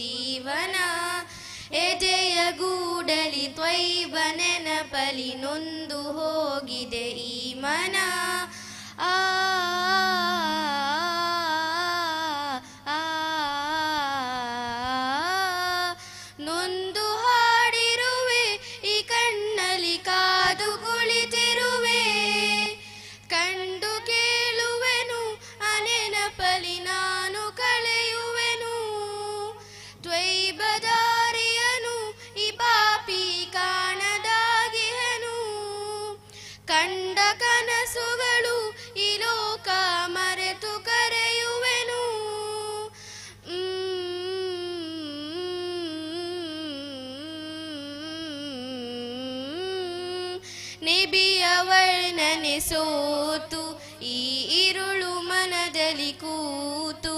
ಜೀವನ ಎದೆಯ ಗೂಡಲಿ ತ್ವೈಬ ನೆನಪಲಿ ನೊಂದು ಹೋಗಿದೆ ಈ ಮನ ಆ ನೊಂದು ಹಾಡಿರುವೆ ಈ ಕಣ್ಣಲ್ಲಿ ಕಾದು ಕುಳಿತಿರುವೆ ಕಂಡು ಕೇಳುವೆನು ಆ ನೆನಪಲಿ ನಾನು ಕಳೆಯುವೆನು ತ್ವೈಬದಾರಿಯನು ಈ ಪಾಪಿ ಕಾಣದಾಗಿಹೆನು ಕಂಡ ಕನಸುಗಳು ಈ ಲೋಕ ಮರೆತು ಕರೆಯುವೆನು ನಿಬಿಯ ವರ್ಣನೆ ಸೋತು ಈ ಇರುಳು ಮನದಲ್ಲಿ ಕೂತು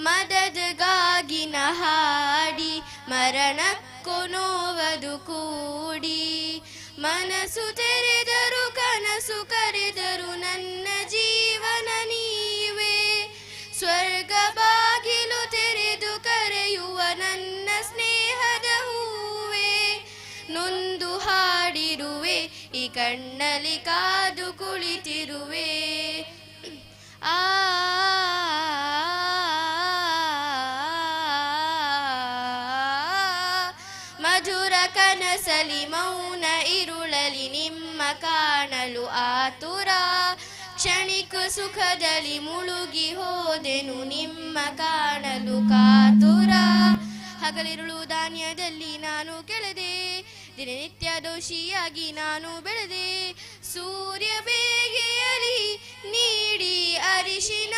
ಮದದಗಾಗಿನ ಹಾಡಿ ಮರಣಕ್ಕೂ ನೋವದು ಕೂಡಿ ಮನಸ್ಸು ತೆರೆದರು ಕನಸು ಕರೆದರು ನನ್ನ ಜೀವನ ನೀವೇ ಸ್ವರ್ಗ ಬಾಗಿಲು ತೆರೆದು ಕರೆಯುವ ನನ್ನ ಸ್ನೇಹದ ಹೂವೇ ನೊಂದು ಹಾಡಿರುವೆ ಈ ಕಣ್ಣಲ್ಲಿ ಕಾದು ಕುಳಿತಿರುವೆ ಆ ಮಧುರ ಕನಸಲಿ ಮೌನ ಇರುಳಲಿ ನಿಮ್ಮ ಕಾಣಲು ಆತುರ ಕ್ಷಣಿಕ ಸುಖದಲ್ಲಿ ಮುಳುಗಿ ಹೋದೆನು ನಿಮ್ಮ ಕಾಣಲು ಕಾತುರ ಹಗಲಿರುಳು ಧಾನ್ಯದಲ್ಲಿ ನಾನು ಕೆಳೆದೆ ದಿನನಿತ್ಯ ದೋಷಿಯಾಗಿ ನಾನು ಬೆಳೆದೆ ಸೂರ್ಯ ಬೇಗೆಯಲಿ ನೀಡಿ ಅರಿಶಿನ